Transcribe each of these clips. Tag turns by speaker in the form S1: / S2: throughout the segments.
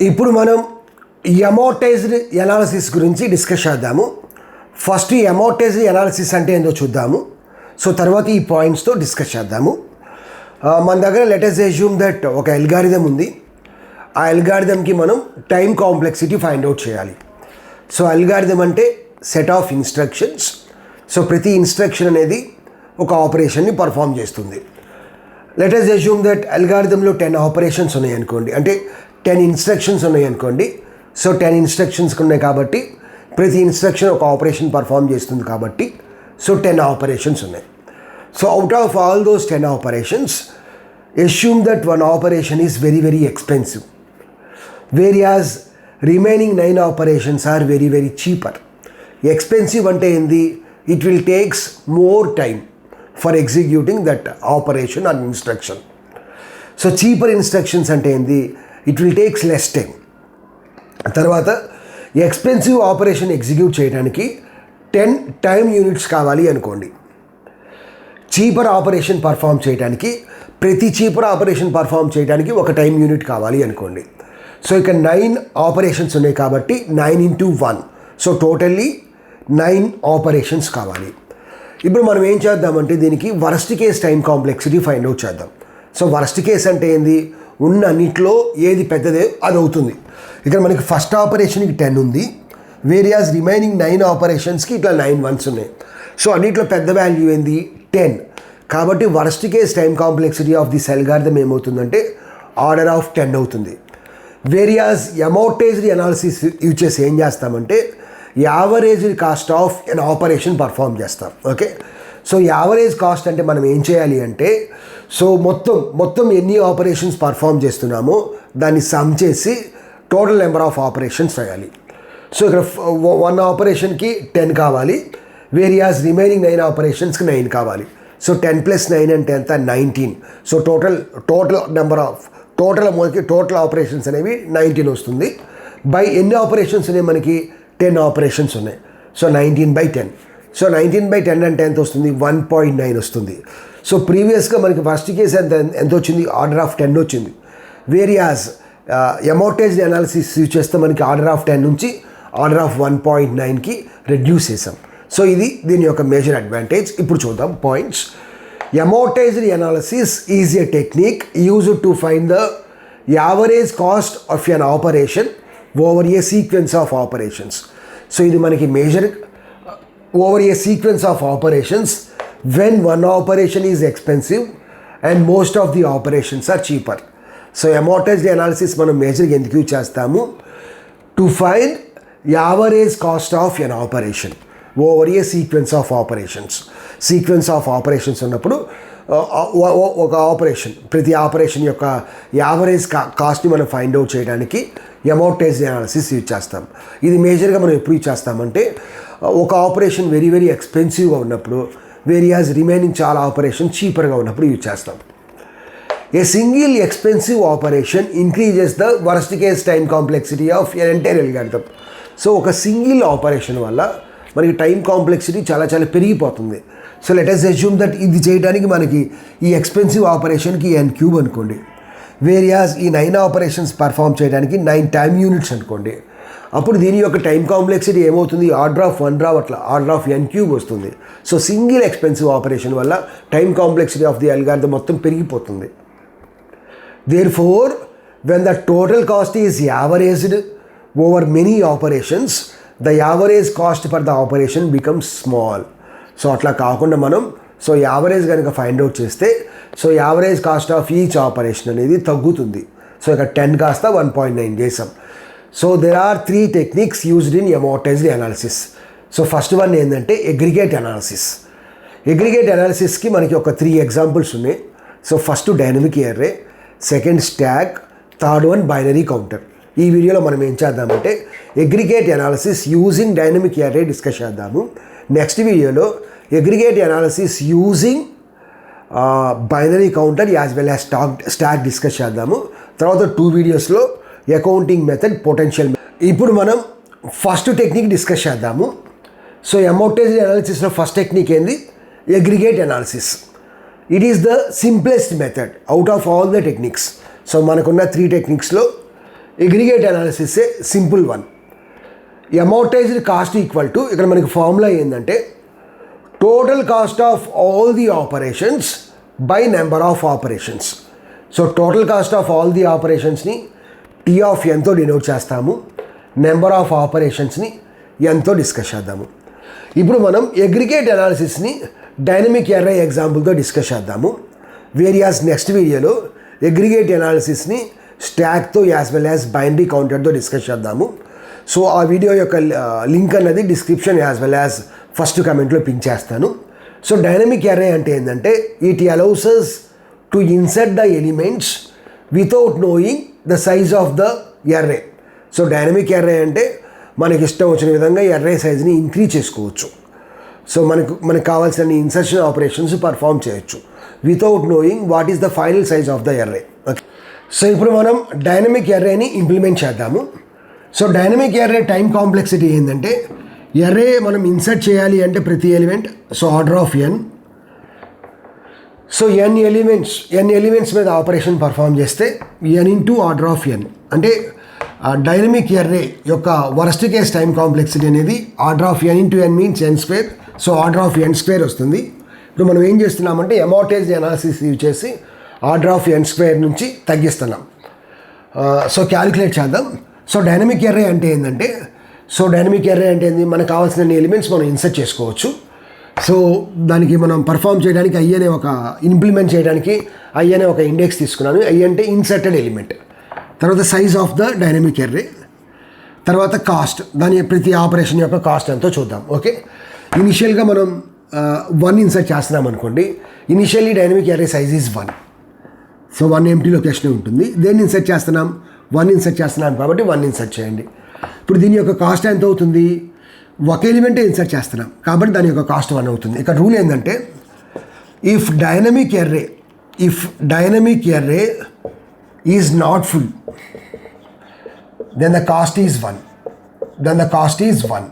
S1: ఇప్పుడు మనం అమోర్టైజ్డ్ ఎనాలిసిస్ గురించి డిస్కస్ చేద్దాము. ఫస్ట్ ఈ అమోర్టైజ్డ్ ఎనాలిసిస్ అంటే ఏందో చూద్దాము. సో తర్వాత ఈ పాయింట్స్తో డిస్కస్ చేద్దాము. మన దగ్గర లెట్ us assume దట్ ఒక అల్గారిథం ఉంది. ఆ అల్గారిథంకి మనం టైం కాంప్లెక్సిటీ ఫైండ్ అవుట్ చేయాలి. సో అల్గారిథం అంటే సెట్ ఆఫ్ ఇన్స్ట్రక్షన్స్. సో ప్రతి ఇన్స్ట్రక్షన్ అనేది ఒక ఆపరేషన్ని పర్ఫామ్ చేస్తుంది. లెట్ us assume దట్ అల్గారిథంలో 10 ఆపరేషన్స్ ఉన్నాయనుకోండి, అంటే 10 ఇన్స్ట్రక్షన్స్ ఉన్నాయనుకోండి. సో 10 ఇన్స్ట్రక్షన్స్ ఉన్నాయి కాబట్టి ప్రతి ఇన్స్ట్రక్షన్ ఒక ఆపరేషన్ పర్ఫామ్ చేస్తుంది కాబట్టి సో 10 ఆపరేషన్స్ ఉన్నాయి. So out of all those 10 operations assume that one operation is very very expensive, whereas remaining 9 operations are very very cheaper. Expensive ante endi, it will takes more time for executing that operation or instruction. So cheaper instructions ante endi, it will takes less time. Tarvata expensive operation execute cheyadaniki 10 time units kavali anukondi. Cheaper operation perform చేయడానికి ప్రతి cheaper operation perform చేయడానికి ఒక time unit కావాలి అనుకోండి. So ఇక 9 operations ఉన్నాయి కాబట్టి 9 into 1, so totally 9 operations కావాలి. ఇప్పుడు మనం ఏం చేద్దామంటే దీనికి worst case time complexity find out చేద్దాం. సో వరస్ట్ కేస్ అంటే ఏంది, ఉన్న అన్నిట్లో ఏది పెద్దదే అది అవుతుంది. ఇక్కడ మనకి ఫస్ట్ ఆపరేషన్కి 10 ఉంది, వేరియాస్ రిమైనింగ్ 9 ఆపరేషన్స్కి ఇట్లా 9 ones ఉన్నాయి. సో అన్నిట్లో పెద్ద వాల్యూ ఏంది 10. కాబట్టి worst case time complexity of this algorithm ఏమవుతుందంటే ఆర్డర్ ఆఫ్ 10 అవుతుంది. వేరియాస్ అమోర్టైజ్డ్ ఎనాలిసిస్ యూజ్ చేసి ఏం చేస్తామంటే average cost of N operation perform చేస్తాం. ఓకే, సో యావరేజ్ కాస్ట్ అంటే మనం ఏం చేయాలి అంటే సో మొత్తం ఎన్ని ఆపరేషన్స్ పర్ఫామ్ చేస్తున్నామో దాన్ని సమ్ చేసి టోటల్ నెంబర్ ఆఫ్ ఆపరేషన్స్ రాయాలి. సో ఇక్కడ 1 ఆపరేషన్కి 10 కావాలి, వేరియాస్ రిమైనింగ్ 9 ఆపరేషన్స్కి 9 కావాలి. సో 10 + 9 అంటే ఎంత 19. So total number of total operations అనేవి 19 వస్తుంది. బై ఎన్ని ఆపరేషన్స్ ఉన్నాయి మనకి 10 ఆపరేషన్స్ ఉన్నాయి. సో 19/10. సో 19/10 అంటే ఎంత వస్తుంది 1.9 వస్తుంది. సో ప్రీవియస్గా మనకి ఫస్ట్ కేసు ఎంత వచ్చింది, ఆర్డర్ ఆఫ్ 10 వచ్చింది. వేరియాస్ అమోర్టైజ్డ్ ఎనాలిసిస్ యూజ్ చేస్తే మనకి ఆర్డర్ ఆఫ్ 10 నుంచి ఆర్డర్ ఆఫ్ 1.9కి రెడ్యూస్ చేసాం. సో ఇది దీని యొక్క మేజర్ అడ్వాంటేజ్. ఇప్పుడు చూద్దాం points. Amortised analysis is a technique used to find the average cost of N operation over a sequence of operations. So ఇది మనకి major over a sequence of operations when one operation is expensive and most of the operations are cheaper. So amortised analysis మనం మేజర్గా ఎందుకు use చేస్తాము, to find average cost of N operation over a sequence of operations ఉన్నప్పుడు ఒక operation ప్రతి operation యొక్క average కాస్ట్ని మనం find out చేయడానికి అమోర్టైజ్డ్ ఎనాలిసిస్ యూజ్ చేస్తాం. ఇది మేజర్గా మనం ఎప్పుడు యూజ్ చేస్తామంటే ఒక ఆపరేషన్ వెరీ వెరీ ఎక్స్పెన్సివ్గా ఉన్నప్పుడు, వేరియాస్ రిమైనింగ్ చాలా ఆపరేషన్ చీపర్గా ఉన్నప్పుడు యూజ్ చేస్తాం. A single expensive operation increases the worst case time complexity of an entire algorithm. So ఒక సింగిల్ ఆపరేషన్ వల్ల మనకి టైం కాంప్లెక్సిటీ చాలా చాలా పెరిగిపోతుంది. So let us assume that ఇది చేయడానికి మనకి ఈ ఎక్స్పెన్సివ్ ఆపరేషన్కి n³ అనుకోండి, వేరియాస్ ఈ 9 ఆపరేషన్స్ పర్ఫామ్ చేయడానికి 9 టైమ్ యూనిట్స్ అనుకోండి. అప్పుడు దీని యొక్క టైం కాంప్లెక్సిటీ ఏమవుతుంది, ఆర్డర్ ఆఫ్ 1 రావట్ల, ఆర్డర్ ఆఫ్ n³ వస్తుంది. సో సింగిల్ ఎక్స్పెన్సివ్ ఆపరేషన్ వల్ల time complexity of the algorithm మొత్తం పెరిగిపోతుంది. Therefore, when the total cost is averaged over many operations, the average cost per the operation becomes small. So అట్లా కాకుండా మనం so average కనుక find out చేస్తే so average cost of each operation అనేది తగ్గుతుంది. So ఇక 10 కాస్త 1.9 చేసాం. So there are 3 techniques used in amortised analysis. So first one ఏంటంటే అగ్రిగేట్ అనాలిసిస్. అగ్రిగేట్ అనాలిసిస్కి మనకి ఒక 3 ఎగ్జాంపుల్స్ ఉన్నాయి. So first dynamic array, second stack, third one binary counter. ఈ వీడియోలో మనం ఏం చేద్దామంటే aggregate analysis using dynamic array discuss చేద్దాము. నెక్స్ట్ వీడియోలో aggregate analysis using binary counter as well as stack discuss చేద్దాము. తర్వాత 2 వీడియోస్లో అకౌంటింగ్ మెథడ్, పొటెన్షియల్. ఇప్పుడు మనం ఫస్ట్ టెక్నిక్ డిస్కస్ చేద్దాము. సో అమోర్టైజ్డ్ అనాలిసిస్లో ఫస్ట్ టెక్నిక్ ఏంది, aggregate analysis. It is the simplest method out of all the techniques. So మనకున్న 3 టెక్నిక్స్లో aggregate analysis a simple one. Amortised cost equal to, ఇక్కడ మనకి formula ఏంటంటే total cost of all the operations by number of operations. So total cost of all the ఆపరేషన్స్ని T of ఎంతో denote చేస్తాము, number of ఆపరేషన్స్ని ఎంతో discuss చేద్దాము. ఇప్పుడు మనం అగ్రిగేట్ అనాలిసిస్ని డైనమిక్ ఎర్రే ఎగ్జాంపుల్తో డిస్కస్ చేద్దాము. వేరియాస్ నెక్స్ట్ వీడియోలో అగ్రిగేట్ అనాలిసిస్ని స్టాక్తో యాజ్ వెల్ యాజ్ బైనరీ కౌంటర్తో డిస్కస్ చేద్దాము. సో ఆ వీడియో యొక్క లింక్ అన్నది description as well as first కమెంట్లో పిన్ చేస్తాను. సో డైనమిక్ ఎర్రే అంటే ఏంటంటే it allows us to insert the elements without knowing the size of the array. So dynamic array అంటే మనకి ఇష్టం వచ్చిన విధంగా ఎర్రే సైజ్ని ఇంక్రీజ్ చేసుకోవచ్చు. సో మనకు కావాల్సిన ఇన్సర్షన్ ఆపరేషన్స్ పర్ఫామ్ చేయొచ్చు without knowing what is the final size of the array. Okay, so ఇప్పుడు మనం డైనమిక్ ఎర్రేని ఇంప్లిమెంట్ చేద్దాము. So dynamic array time complexity ఏంటంటే ఎర్రే మనం ఇన్సర్ట్ చేయాలి అంటే ప్రతి element, so order of n. So n elements మీద ఆపరేషన్ పర్ఫామ్ చేస్తే ఎన్ ఇంటూ ఆర్డర్ ఆఫ్ ఎన్. అంటే డైనమిక్ ఎర్రే యొక్క వరస్ట్ కేస్ టైం కాంప్లెక్సిటీ అనేది order of N into N means N square. So order of N square వస్తుంది. ఇప్పుడు మనం ఏం చేస్తున్నామంటే అమౌంటైజ్డ్ అనాలిసిస్ యూజ్ చేసి ఆర్డర్ ఆఫ్ ఎన్ స్క్వేర్ నుంచి తగ్గిస్తున్నాం. సో క్యాలిక్యులేట్ చేద్దాం. సో డైనమిక్ ఎర్రే అంటే ఏంటంటే, మనకు కావాల్సిన ఎలిమెంట్స్ మనం ఇన్సర్ట్ చేసుకోవచ్చు. సో దానికి మనం పర్ఫామ్ చేయడానికి ఐ అనే ఒక ఇంప్లిమెంట్ చేయడానికి ఐ అనే ఒక ఇండెక్స్ తీసుకున్నాను. ఐ అంటే ఇన్సర్టెడ్ ఎలిమెంట్. తర్వాత size of the dynamic array, తర్వాత కాస్ట్, దాని ప్రతి ఆపరేషన్ యొక్క కాస్ట్ ఎంతో చూద్దాం. ఓకే, ఇనిషియల్గా మనం 1 ఇన్సర్ట్ చేస్తున్నాం అనుకోండి. Initially dynamic array size is 1. So 1 empty location ఉంటుంది. దేన్ని ఇన్సర్ట్ చేస్తున్నాం? 1 ఇన్సర్ట్ చేస్తున్నాం కాబట్టి 1 ఇన్సర్ట్ చేయండి. ఇప్పుడు దీని యొక్క కాస్ట్ ఎంత అవుతుంది? ఒక ఎలిమెంటే ఇన్సర్ట్ చేస్తున్నాం కాబట్టి దాని యొక్క కాస్ట్ 1 అవుతుంది. ఇక్కడ రూల్ ఏంటంటే if dynamic array is not full then the cost is 1.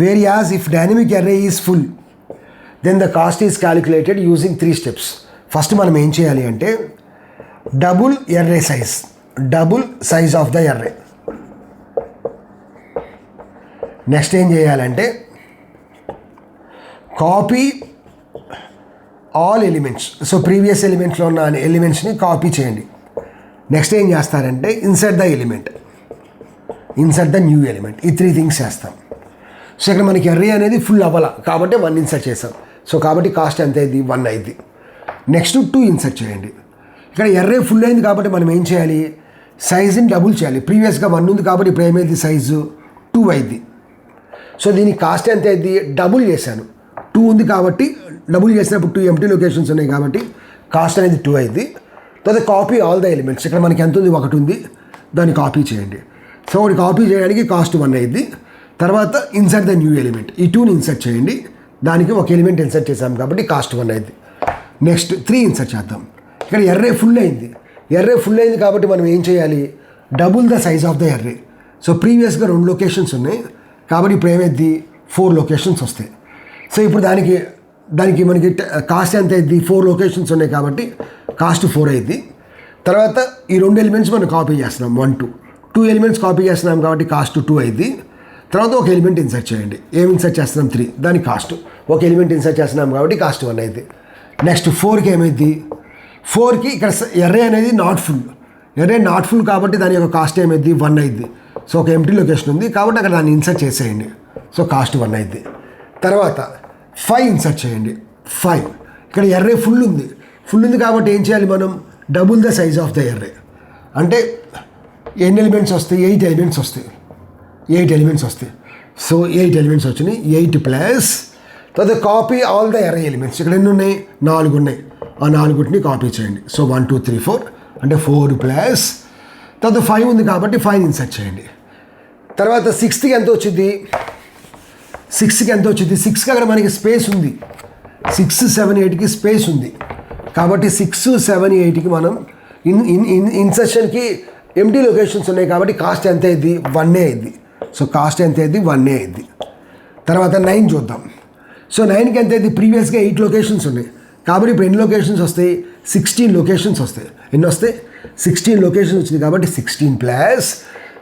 S1: Whereas if dynamic array is full, then the cost is calculated using 3 steps. First మనం ఏం చేయాలి అంటే double size of the array. Next ఏం చేయాలంటే copy all elements. So previous ఎలిమెంట్స్లో ఉన్న ఎలిమెంట్స్ని copy చేయండి. నెక్స్ట్ ఏం చేస్తారంటే ఇన్సర్ట్ ద న్యూ ఎలిమెంట్. ఈ 3 థింగ్స్ చేస్తాం. సో ఇక్కడ మనకి ఎర్రే అనేది ఫుల్ అవ్వాల కాబట్టి 1 ఇన్సర్ట్ చేసాం. సో కాబట్టి కాస్ట్ ఎంత అయింది? 1 అయింది. నెక్స్ట్ 2 ఇన్సర్ట్ చేయండి. ఇక్కడ ఎర్రే ఫుల్ అయింది కాబట్టి మనం ఏం చేయాలి? సైజుని డబుల్ చేయాలి. ప్రీవియస్గా 1 ఉంది కాబట్టి ఇప్పుడు ఏమైంది? సైజు 2 అయింది. సో దీనికి కాస్ట్ ఎంత అయింది? డబుల్ చేశాను. 2 ఉంది కాబట్టి డబుల్ చేసినప్పుడు 2 ఎంటీ లొకేషన్స్ ఉన్నాయి కాబట్టి కాస్ట్ అనేది 2 అయింది. తర్వాత కాపీ ఆల్ ద ఎలిమెంట్స్. ఇక్కడ మనకి ఎంత ఉంది? 1 ఉంది. దాన్ని కాపీ చేయండి. సో ఒకటి కాపీ చేయడానికి కాస్ట్ 1 అయింది. తర్వాత ఇన్సర్ట్ ద న్యూ ఎలిమెంట్. ఈ 2ని ఇన్సర్ట్ చేయండి. దానికి ఒక ఎలిమెంట్ ఇన్సర్ట్ చేసాం కాబట్టి కాస్ట్ 1 అయింది. నెక్స్ట్ 3 ఇన్సర్ట్ చేద్దాం. ఇక్కడ ఎర్రే ఫుల్ అయింది కాబట్టి మనం ఏం చేయాలి? Double the size of the array. So ప్రీవియస్గా 2 లొకేషన్స్ ఉన్నాయి కాబట్టి ఇప్పుడు ఏమైంది? 4 లొకేషన్స్ వస్తాయి. సో ఇప్పుడు దానికి మనకి కాస్ట్ ఎంత అయింది? 4 లొకేషన్స్ ఉన్నాయి కాబట్టి కాస్ట్ 4 అయింది. తర్వాత ఈ 2 ఎలిమెంట్స్ మనం కాపీ చేస్తున్నాం. 1 2 ఎలిమెంట్స్ కాపీ చేస్తున్నాం కాబట్టి కాస్ట్ 2 అయింది. తర్వాత ఒక ఎలిమెంట్ ఇన్సర్ట్ చేయండి. ఏం ఇన్సర్ట్ చేస్తున్నాం? 3. దాని కాస్ట్ ఒక ఎలిమెంట్ ఇన్సర్ట్ చేస్తున్నాం కాబట్టి కాస్ట్ 1 అయింది. నెక్స్ట్ 4కి ఏమైంది? 4కి ఇక్కడ ఎర్రే అనేది నాట్ ఫుల్ కాబట్టి దాని యొక్క కాస్ట్ ఏమైంది? 1 అయింది. సో ఒక ఎంటీ లొకేషన్ ఉంది కాబట్టి అక్కడ దాన్ని ఇన్సర్ట్ చేసేయండి. సో కాస్ట్ 1 అయింది. తర్వాత 5 ఇన్సర్ట్ చేయండి. 5 ఇక్కడ ఎర్రే ఫుల్ ఉంది కాబట్టి ఏం చేయాలి మనం? Double the size of the array. అంటే ఎన్ని ఎలిమెంట్స్ వస్తాయి? 8 ఎలిమెంట్స్ వస్తాయి. సో 8 ఎలిమెంట్స్ వచ్చినాయి. 8 ప్లస్ తర్వాత copy all the array elements. ఇక్కడ ఎన్ని ఉన్నాయి? 4 ఉన్నాయి. ఆ 4ని కాపీ చేయండి. సో 1 2 3 4 అంటే 4 ప్లస్ తర్వాత 5 ఉంది కాబట్టి 5 ఇన్సర్ట్ చేయండి. తర్వాత 6కి ఎంత వచ్చింది? 6కి అక్కడ మనకి స్పేస్ ఉంది. 6 7 8కి స్పేస్ ఉంది కాబట్టి 6 7 8కి మనం ఇన్సర్షన్కి ఎంటీ లొకేషన్స్ ఉన్నాయి కాబట్టి కాస్ట్ ఎంత అయింది? 1 అయింది. సో కాస్ట్ ఎంత అయింది? 1 అయింది. తర్వాత 9 చూద్దాం. సో 9కి ఎంత అయింది? ప్రీవియస్గా 8 లొకేషన్స్ ఉన్నాయి కాబట్టి ఇప్పుడు ఎన్ని లొకేషన్స్ వస్తాయి? 16 లొకేషన్స్ వస్తాయి. ఎన్ని వస్తాయి? 16 లొకేషన్స్ వచ్చింది కాబట్టి 16 ప్లస్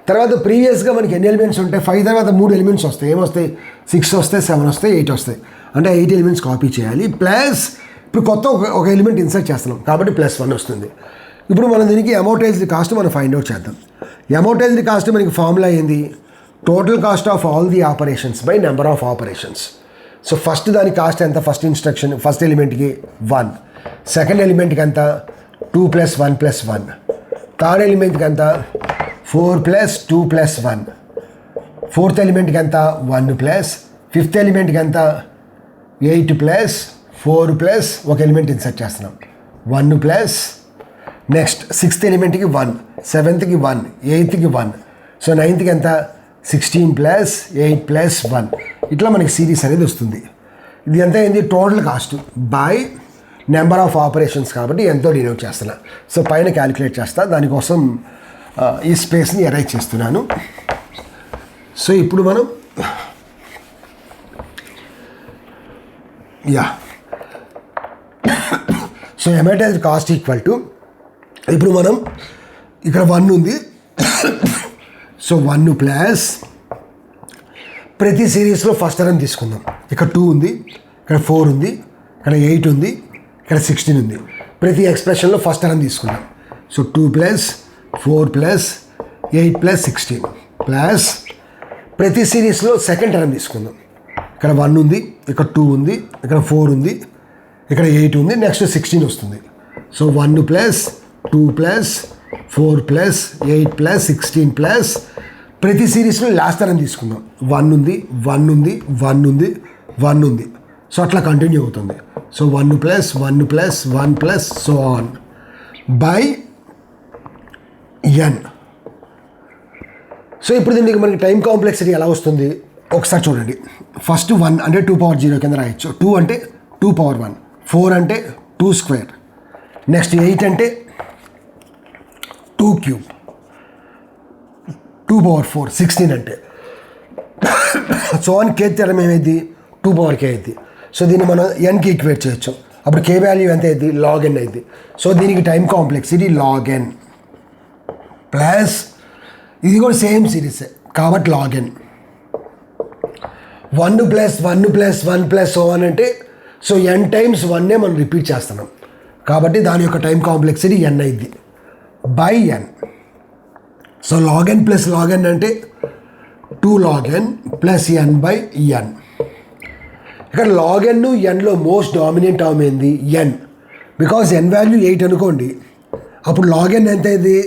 S1: తర్వాత ప్రీవియస్గా మనకి ఎన్ని ఎలిమెంట్స్ ఉంటాయి 5 తర్వాత 3 ఎలిమెంట్స్ వస్తాయి ఏమొస్తాయి 6 వస్తాయి 7 వస్తాయి 8 వస్తాయి అంటే 8 ఎలిమెంట్స్ కాపీ చేయాలి ప్లస్ ఇప్పుడు కొత్త ఒక ఎలిమెంట్ ఇన్సర్ట్ చేస్తున్నాం కాబట్టి +1 వస్తుంది. ఇప్పుడు మనం దీనికి అమౌంటైజ్డ్ కాస్ట్ మనం ఫైండ్ అవుట్ చేద్దాం. అమౌంటైజ్డ్ కాస్ట్ మనకి ఫార్ములా ఏంది total cost of all the operations by number of operations. So first దాని కాస్ట్ ఎంత ఫస్ట్ ఎలిమెంట్కి 1, సెకండ్ ఎలిమెంట్కి ఎంత 2 + 1 + 1, థర్డ్ ఎలిమెంట్కి ఎంత 4 + 2 + 1, ఫోర్త్ ఎలిమెంట్కి ఎంత 1 ప్లస్, ఫిఫ్త్ ఎలిమెంట్కి ఎంత 8 + 4 ప్లస్ ఒక ఎలిమెంట్ ఇన్సర్ట్ చేస్తున్నాం 1 ప్లస్ నెక్స్ట్ సిక్స్త్ ఎలిమెంట్కి 1, సెవెంత్కి 1, ఎయిత్కి 1, సో నైన్త్కి ఎంత 16 + 8 + 1 ఇట్లా మనకి సిరీస్ అనేది వస్తుంది. ఇది ఎంత అయింది total cost by number of operations కాబట్టి ఎంతో డినోట్ చేస్తున్నా. సో పైన క్యాలిక్యులేట్ చేస్తా దానికోసం ఈ స్పేస్ని అరేంజ్ చేస్తున్నాను. సో ఇప్పుడు మనం సో అమౌంటైజ్డ్ కాస్ట్ ఈక్వల్ టు ఇప్పుడు మనం ఇక్కడ 1 ఉంది సో 1 ప్లస్ ప్రతి సిరీస్లో ఫస్ట్ టర్మ్ తీసుకుందాం. ఇక్కడ 2 ఉంది, ఇక్కడ 4 ఉంది, ఇక్కడ 8 ఉంది, ఇక్కడ 16 ఉంది. ప్రతి ఎక్స్ప్రెషన్లో ఫస్ట్ టర్మ్ తీసుకుందాం. సో 2 + 4 + 8 + 16 ప్లస్ ప్రతి సిరీస్లో సెకండ్ టర్మ్ తీసుకుందాం. ఇక్కడ 1 ఉంది, ఇక్కడ 2 ఉంది, ఇక్కడ 4 ఉంది, ఇక్కడ 8 ఉంది, నెక్స్ట్ 16 వస్తుంది. సో 1 + 2 + 4 + 8 + 16 ప్లస్ ప్రతి సిరీస్లో లాస్ట్ టర్మ్ తీసుకుందాం. 1 ఉంది, 1 ఉంది, 1 ఉంది, 1 ఉంది, సో అట్లా కంటిన్యూ అవుతుంది. So 1 + 1 + 1 + so on by n. So ఇప్పుడు దీనికి మనకి టైం కాంప్లెక్సిటీ ఎలా వస్తుంది ఒకసారి చూడండి. ఫస్ట్ 1 అంటే 2^0 కింద రాయొచ్చు, 2 అంటే 2^1, 4 అంటే 2², నెక్స్ట్ 8 అంటే 2³ 2^4, 16 అంటే సో ఆన్ k థీరం ఏమైంది 2k అయింది. సో దీన్ని మనం nకి ఈక్వేట్ చేయొచ్చు. అప్పుడు k వాల్యూ ఎంత అయింది log n అయింది. సో దీనికి time complexity log n plus ఇది కూడా సేమ్ సిరీసే కాబట్టి log n 1 + 1 + 1 + సో ఆన్ అంటే సో n టైమ్స్ 1నే మనం రిపీట్ చేస్తున్నాం కాబట్టి దాని యొక్క టైం కాంప్లెక్సిటీ n అయింది by n. So log n + log n అంటే 2 log n + n by n. ఇక్కడ log n nలో మోస్ట్ డామినెంట్ టర్మ్ ఏంది n, బికాజ్ n వాల్యూ 8 అనుకోండి అప్పుడు log n ఎంత అయింది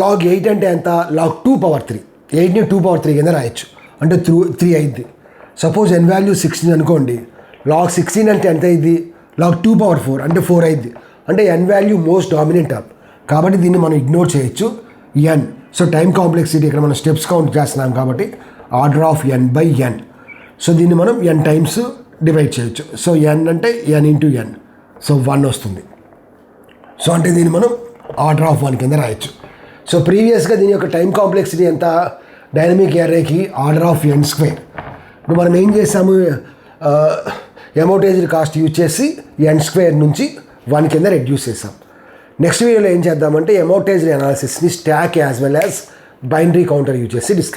S1: log 8 అంటే ఎంత log 2^3, 8ని 2^3 కింద రాయొచ్చు అంటే 3 అయింది. సపోజ్ n వాల్యూ 16 అనుకోండి log 16 అంటే ఎంత అయింది log 2^4 అంటే 4 అయింది అంటే n value most dominant term కాబట్టి దీన్ని మనం ఇగ్నోర్ చేయొచ్చు n. సో టైం కాంప్లెక్సిటీ ఇక్కడ మనం స్టెప్స్ కౌంట్ చేస్తున్నాం కాబట్టి order of n by n. So దీన్ని మనం n టైమ్స్ డివైడ్ చేయొచ్చు. సో n అంటే n × n, సో 1 వస్తుంది. సో అంటే దీన్ని మనం ఆర్డర్ ఆఫ్ 1 కింద రాయొచ్చు. సో ప్రీవియస్గా దీని యొక్క టైం కాంప్లెక్సిటీ ఎంత డైనమిక్ అర్రేకి ఆర్డర్ ఆఫ్ n². ఇప్పుడు మనం ఏం చేసాము అమౌంటైజ్డ్ కాస్ట్ యూజ్ చేసి n² నుంచి 1 కింద రెడ్యూస్ చేసాం. నెక్స్ట్ వీడియోలో ఏం చేద్దామంటే అమౌంటైజ్డ్ అనాలిసిస్ని stack as well as binary counter use చేసి డిస్కస్